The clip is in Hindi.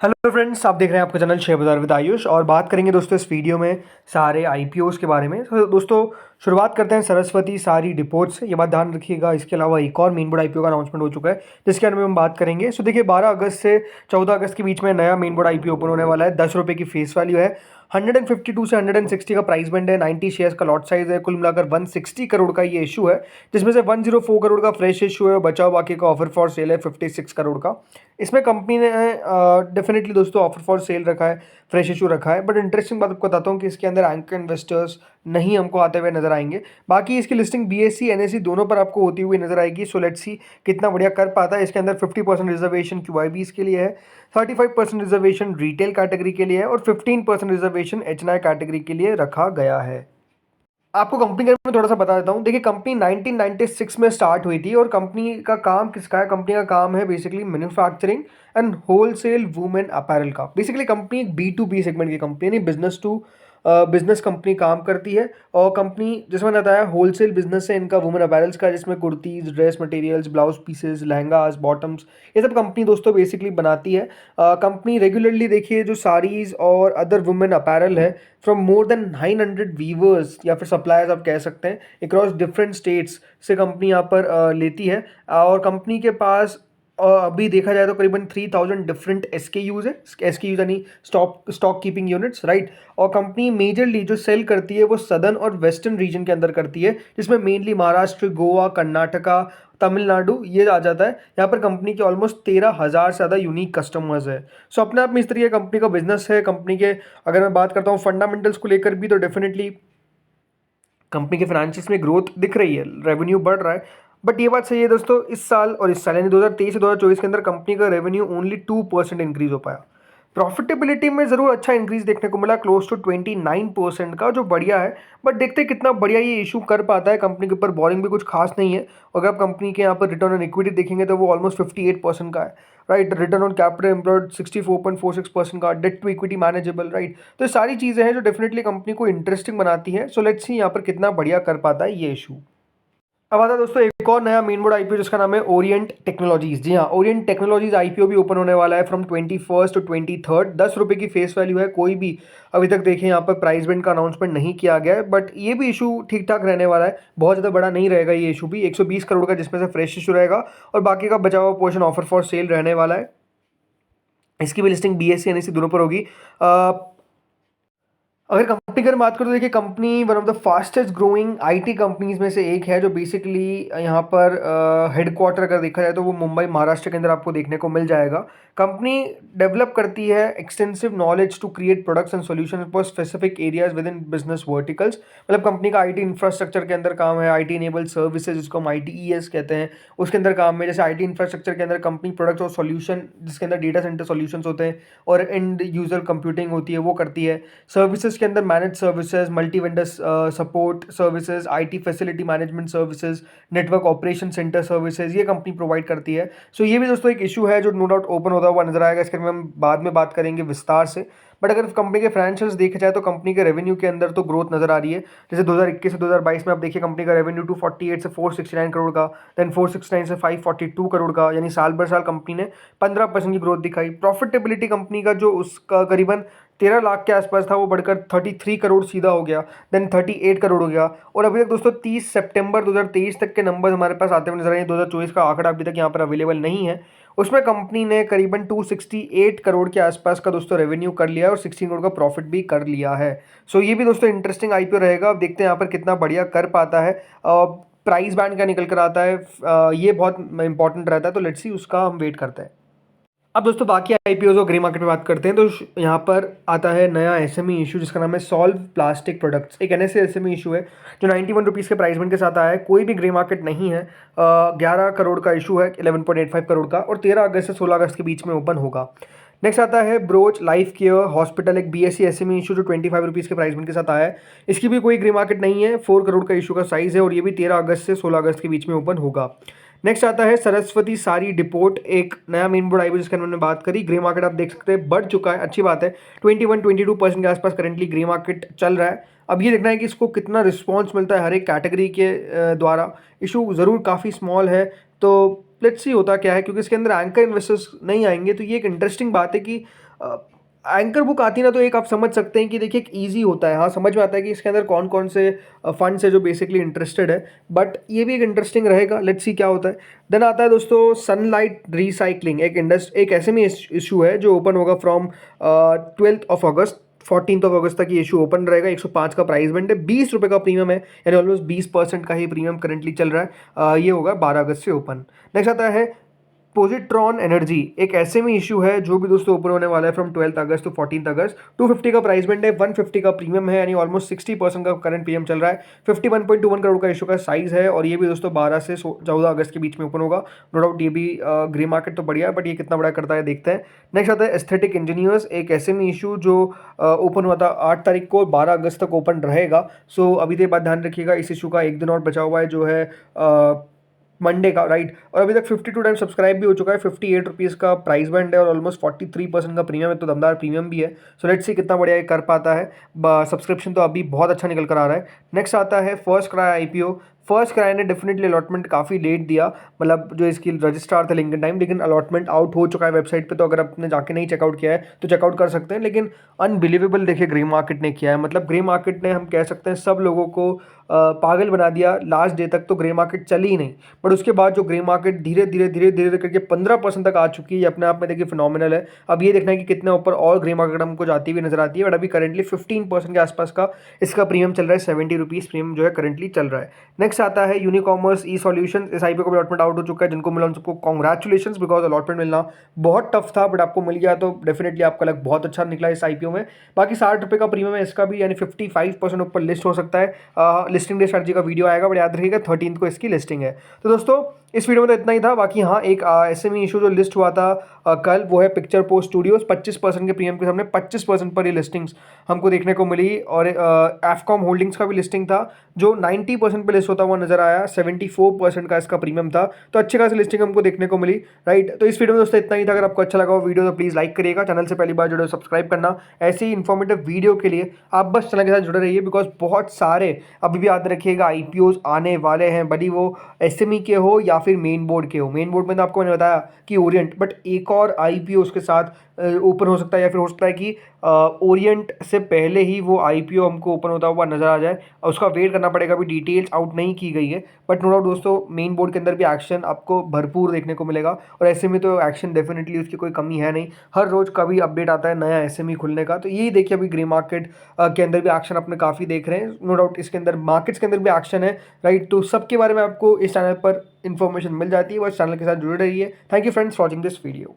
हेलो फ्रेंड्स, आप देख रहे हैं आपका चैनल शेयर बाजार विद आयुष और बात करेंगे दोस्तों इस वीडियो में सारे आईपीओस के बारे में। तो दोस्तों शुरुआत करते हैं सरस्वती सारी डिपोर्ट से। ये बात ध्यान रखिएगा। इसके अलावा एक और मेन बोर्ड आईपीओ का अनाउंसमेंट हो चुका है जिसके बारे में हम बात करेंगे। सो देखिए 12 अगस्त से 14 अगस्त के बीच में नया मेन बोर्ड आईपीओ ओपन होने वाला है। 10 रुपये की फेस वैल्यू है। 152 से 160 का प्राइस बैंड है। 90 शेयर्स का लॉट साइज है। कुल मिलाकर 160 करोड़ का ये इशू है, जिसमें से 104 करोड़ का फ्रेश इशू है। बचाव बाकी का ऑफर फॉर सेल है 56 करोड़ का। इसमें कंपनी ने डेफिनेटली दोस्तों ऑफर फॉर सेल रखा है, फ्रेश इशू रखा है। बट इंटरेस्टिंग बात आपको बताता हूँ कि इसके अंदर एंकर इन्वेस्टर्स नहीं हमको आते हुए नजर आएंगे। बाकी इसकी लिस्टिंग बीएससी एनएससी दोनों पर आपको होती हुई नजर आएगी। सो लेट्स सी कितना बढ़िया कर पाता है। इसके अंदर 50% रिजर्वेशन क्यूआईबीज के लिए है, 35% रिजर्वेशन रिटेल कैटेगरी के लिए है और 15% रिजर्वेशन एचएनआई कैटेगरी के लिए रखा गया है। आपको कंपनी के बारे में थोड़ा सा बता देता हूँ। देखिए कंपनी 1996 में स्टार्ट हुई थी और कंपनी का काम किसका है? कंपनी का काम है basically manufacturing and wholesale women apparel का। बेसिकली कंपनी एक B2B सेगमेंट की कंपनी नहीं, बिजनेस टू बिजनेस कंपनी काम करती है। और कंपनी जैसे मैंने बताया होलसेल बिजनेस है इनका वुमेन अपैरल्स का, जिसमें kurtis, dress materials, blouse pieces, lehengas, bottoms, ये सब कंपनी दोस्तों बेसिकली बनाती है। कंपनी रेगुलरली देखिए जो साड़ीज और अदर वुमेन अपैरल है फ्रॉम मोर देन 900 वीवर्स या फिर सप्लायर्स आप कह सकते हैं अक्रॉस डिफरेंट स्टेट्स से कंपनी यहाँ पर लेती है। और कंपनी के पास अभी देखा जाए तो करीबन 3000 डिफरेंट एसकेयूज है। एसकेयूज यानी स्टॉक कीपिंग यूनिट्स, राइट। और कंपनी मेजरली जो सेल करती है वो सदर्न और वेस्टर्न रीजन के अंदर करती है, जिसमें मेनली महाराष्ट्र, गोवा, कर्नाटका, तमिलनाडु ये आ जाता है। यहाँ पर कंपनी के ऑलमोस्ट 13,000 से ज़्यादा यूनिक कस्टमर्स है। सो अपने आप में इस तरीके कंपनी का बिजनेस है। कंपनी के अगर मैं बात करता हूँ फंडामेंटल्स को लेकर भी तो डेफिनेटली कंपनी के फाइनेंशियल्स में ग्रोथ दिख रही है, रेवेन्यू बढ़ रहा है। बट ये बात सही है दोस्तों, इस साल और इस साल यानी 2023 से 2024 के अंदर कंपनी का रेवेन्यू ओनली 2% इंक्रीज हो पाया। प्रॉफिटेबिलिटी में जरूर अच्छा इंक्रीज देखने को मिला, क्लोज टू 29% का, जो बढ़िया है। बट देखते हैं कितना बढ़िया ये इशू कर पाता है। कंपनी के ऊपर बोरिंग भी कुछ खास नहीं है। अगर आप कंपनी के यहाँ पर रिटर्न ऑन इक्विटी देखेंगे तो वो ऑलमोस्ट 58% का है, right. Return on capital employed 64.46% का, debt to equity manageable, right. तो ये सारी चीज़ें हैं जो डेफिनेटली कंपनी को इंटरेस्टिंग बनाती है। सो लेट्स सी यहाँ पर कितना बढ़िया कर पाता है ये इशू। अब आता है दोस्तों एक और नया मेन बोर्ड आईपीओ जिसका नाम है ओरिएंट टेक्नोलॉजीज। जी हाँ, ओरिएंट टेक्नोलॉजीज आईपीओ भी ओपन होने वाला है फ्रॉम 21 टू 23। 10 रुपये की फेस वैल्यू है। कोई भी अभी तक देखें यहाँ पर प्राइस बैंड का अनाउंसमेंट नहीं किया गया है। बट ये भी इशू ठीक ठाक रहने वाला है, बहुत ज़्यादा बड़ा नहीं रहेगा ये इशू भी। 120 करोड़ का जिसमें से फ्रेश इशू रहेगा और बाकी का बचा हुआ पोर्शन ऑफर फॉर सेल रहने वाला है। इसकी भी लिस्टिंग बीएससी एनएससी दोनों पर होगी। अगर कंपनी की बात करूँ तो देखिए company one of the fastest growing IT companies में से एक है, जो बेसिकली यहाँ पर हेडक्वार्टर अगर देखा जाए तो वो मुंबई महाराष्ट्र के अंदर आपको देखने को मिल जाएगा। कंपनी डेवलप करती है extensive knowledge to create products and solution for specific areas within business verticals. मतलब कंपनी का आईटी इंफ्रास्ट्रक्चर के अंदर काम है, आईटी इनेबल्ड सर्विसेज जिसको हम ITES कहते हैं, उसके अंदर काम है। जैसे आईटी इंफ्रास्ट्रक्चर के अंदर कंपनी प्रोडक्ट्स और सॉल्यूशन जिसके अंदर डेटा सेंटर सॉल्यूशंस होते हैं और एंड यूजर कंप्यूटिंग होती है वो करती है। सर्विसेज के अंदर manage services, multi vendor support services, IT facility management services, network operation centre services ये कंपनी प्रोवाइड करती है। सो ये भी दोस्तों एक इशू है जो नो डाउट ओपन होता हुआ नजर आएगा। इसके बारे में हम बाद में बात करेंगे विस्तार से। बट अगर कंपनी के फाइनेंशियल्स देखे जाए तो कंपनी के रेवेन्यू के अंदर तो ग्रोथ नजर आ रही है। जैसे 2021 से 2022 में आप देखिए कंपनी का रेवेन्यू 248 से 469 करोड़ का, देन 469 से 542 करोड़ का, यानी साल भर साल कंपनी ने 15% की ग्रोथ दिखाई। प्रॉफिटेबिलिटी कंपनी का जो उसका करीबन 13 लाख के आसपास था वो बढ़कर 33 करोड़ सीधा हो गया, देन 38 करोड़ हो गया। और अभी तक दोस्तों 30 सितंबर 2023 तक के नंबर हमारे पास आते हुए नजर आए हैं। 2024 का आंकड़ा अभी तक यहाँ पर अवेलेबल नहीं है। उसमें कंपनी ने करीबन 268 करोड़ के आसपास का दोस्तों रेवेन्यू कर लिया है और 16 करोड़ का प्रॉफिट भी कर लिया है। सो ये भी दोस्तों इंटरेस्टिंग आईपीओ रहेगा। अब देखते हैं यहाँ पर कितना बढ़िया कर पाता है। प्राइस बैंड का निकल कर आता है, ये बहुत इंपॉर्टेंट रहता है। तो लेट्स सी उसका हम वेट करते हैं। अब दोस्तों बाकी आईपीओ और ग्रे मार्केट में बात करते हैं तो यहाँ पर आता है नया एसएमई इशू जिसका नाम है सॉल्व प्लास्टिक प्रोडक्ट्स। एक NSE एसएमई इशू है जो 91 रुपीज़ के प्राइस बैंड के साथ आया है। कोई भी ग्रे मार्केट नहीं है। 11 करोड़ का इशू है, 11.85 करोड़ का, और 13 अगस्त से 16 अगस्त के बीच में ओपन होगा। नेक्स्ट आता है ब्रोच लाइफ केयर हॉस्पिटल, एक BSE एसएमई इशू जो 25 रुपीज़ के प्राइस बैंड के साथ आया है। इसकी भी कोई ग्रे मार्केट नहीं है। 4 करोड़ का इशू का साइज है और ये भी 13 अगस्त से 16 अगस्त के बीच में ओपन होगा। नेक्स्ट आता है सरस्वती सारी डिपोर्ट, एक नया मेन बोर्ड आईपीओ जिसके हमने बात करी। ग्रे मार्केट आप देख सकते हैं बढ़ चुका है, अच्छी बात है। 21-22% के आसपास करंटली ग्रे मार्केट चल रहा है। अब ये देखना है कि इसको कितना रिस्पॉन्स मिलता है हर एक कैटेगरी के द्वारा। इशू ज़रूर काफ़ी स्मॉल है, तो लेट्स सी होता क्या है, क्योंकि इसके अंदर एंकर इन्वेस्टर्स नहीं आएंगे। तो ये एक इंटरेस्टिंग बात है कि एंकर बुक आती है ना, तो एक आप समझ सकते हैं कि देखिए एक ईजी होता है, हाँ समझ में आता है कि इसके अंदर कौन कौन से फंड्स है जो बेसिकली इंटरेस्टेड है, बट ये भी एक इंटरेस्टिंग रहेगा, लेट्स सी क्या होता है। देन आता है दोस्तों सनलाइट रिसाइकलिंग, एक ऐसे में इशू है जो ओपन होगा फ्रॉम 12 अगस्त 14 अगस्त तक ये इशू ओपन रहेगा। 105 का प्राइस बैंड है, 20 रुपये का प्रीमियम है, यानी ऑलमोस्ट 20% का ही प्रीमियम करंटली चल रहा है। ये होगा 12 अगस्त से ओपन। नेक्स्ट आता है पोजिट्रॉन एनर्जी, एक ऐसे में इशू है जो भी दोस्तों ओपन होने वाला है फ्रॉम 12 अगस्त टू 14 अगस्त। 250 का प्राइस बैंड है, 150 का प्रीमियम है, यानी ऑलमोस्ट 60% का करंट प्रीमियम चल रहा है। 51.21 करोड़ का इशू का साइज है, और ये भी दोस्तों 12 से 14 अगस्त के बीच में ओपन होगा। नो डाउट ये भी ग्रे मार्केट तो बढ़िया है, बट ये कितना बड़ा करता है देखते हैं। नेक्स्ट आता है एस्थेटिक इंजीनियर्स, एक ऐसे में इशू जो ओपन हुआ था 8 तारीख को, 12 अगस्त तक ओपन रहेगा। सो अभी तो बात ध्यान रखिएगा, इस इशू का एक दिन और बचा हुआ है जो है मंडे का, राइट। और अभी तक 52 टाइम सब्सक्राइब भी हो चुका है, 58 रुपीज़ का प्राइस बैंड है, और ऑलमोस्ट 43% का प्रीमियम है, तो दमदार प्रीमियम भी है। सो लेट्स सी कितना बढ़िया ये कर पाता है। सब्सक्रिप्शन तो अभी बहुत अच्छा निकल कर आ रहा है। नेक्स्ट आता है first cry IPO. First cry ने डेफिनेटली अलॉटमेंट काफ़ी लेट दिया, मतलब जो इसकी रजिस्ट्रार थे लिंकन टाइम, लेकिन अलॉटमेंट आउट हो चुका है वेबसाइट पे, तो अगर आपने जाके नहीं चेकआउट किया है तो चेकआउट कर सकते हैं। लेकिन अनबिलीवेबल देखिए ग्रे मार्केट ने किया है, मतलब ग्रे मार्केट ने, हम कह सकते हैं सब लोगों को पागल बना दिया। लास्ट डे तक तो ग्रे मार्केट चली ही नहीं, बट उसके बाद जो ग्रे मार्केट धीरे धीरे धीरे धीरे करके 15% तक आ चुकी है, ये अपने आप में देखिए फिनोमिनल है। अब ये देखना है कि कितने ऊपर और ग्रे मार्केट हमको जाती हुई नजर आती है, बट अभी करंटली 15% के आसपास का इसका प्रीमियम चल रहा है। 70 रुपीज़ प्रीमियम जो है करंटली चल रहा है। नेक्स्ट आता है यूनिकॉमर्स ई सॉल्यूशन, इस आईपीओ का अलॉटमेंट आउट हो चुका है, जिनको मिला उन सबको कॉन्ग्रेचुलेशन, बिकॉज अलॉटमेंट मिलना बहुत टफ था, बट आपको मिल गया तो डेफिनेटली आपका लक बहुत अच्छा निकला इस आईपीओ में। बाकी 60 रुपये का प्रीमियम है इसका भी, यानी 55% ऊपर लिस्ट हो सकता है। लिस्टिंग डे स्ट्रेटजी का वीडियो आएगा, बट याद रखिएगा 13 को इसकी लिस्टिंग है। तो दोस्तों इस वीडियो में तो इतना ही था। बाकी हाँ, एक एसएमई इशू जो लिस्ट हुआ था कल, वो है पिक्चर पोस्ट स्टूडियोज। 25% के प्रीमियम के सामने 25% पर ये लिस्टिंग्स हमको देखने को मिली, और एफकॉम होल्डिंग्स का भी लिस्टिंग था जो 90% पे लिस्ट होता हुआ नजर आया। 74% का इसका प्रीमियम था, तो अच्छी खासी लिस्टिंग हमको देखने को मिली, राइट। तो इस वीडियो में दोस्तों इतना ही था। अगर आपको अच्छा लगा वो वीडियो तो प्लीज़ लाइक करिएगा, चैनल से पहली बार जुड़े सब्सक्राइब करना। ऐसी इन्फॉर्मेटिव वीडियो के लिए आप बस चैनल के साथ जुड़े रहिए, बिकॉज बहुत सारे अभी भी याद रखिएगा आईपीओज आने वाले हैं, भले वो एसएमई के हो या फिर मेन बोर्ड के हो। मेन बोर्ड में तो आपको मैंने बताया कि ओरिएंट, बट एक और आईपीओ उसके साथ ओपन हो सकता है, या फिर हो सकता है कि ओरिएंट से पहले ही वो आईपीओ हमको ओपन होता हुआ नजर आ जाए, और उसका वेट करना पड़ेगा। अभी डिटेल्स आउट नहीं की गई है, बट नो डाउट दोस्तों मेन बोर्ड के अंदर भी एक्शन आपको भरपूर देखने को मिलेगा, और ऐसे में तो एक्शन डेफिनेटली उसकी कोई कमी है नहीं। हर रोज का भी अपडेट आता है नया एसएमई खुलने का, तो यही देखिए अभी ग्रे मार्केट के अंदर भी एक्शन अपने काफ़ी देख रहे हैं। नो डाउट इसके अंदर मार्केट्स के अंदर भी एक्शन है, राइट। तो सबके बारे में आपको इस चैनल पर इन्फॉर्मेशन मिल जाती है, बस चैनल के साथ जुड़े रहिए। Thank you friends for watching this video.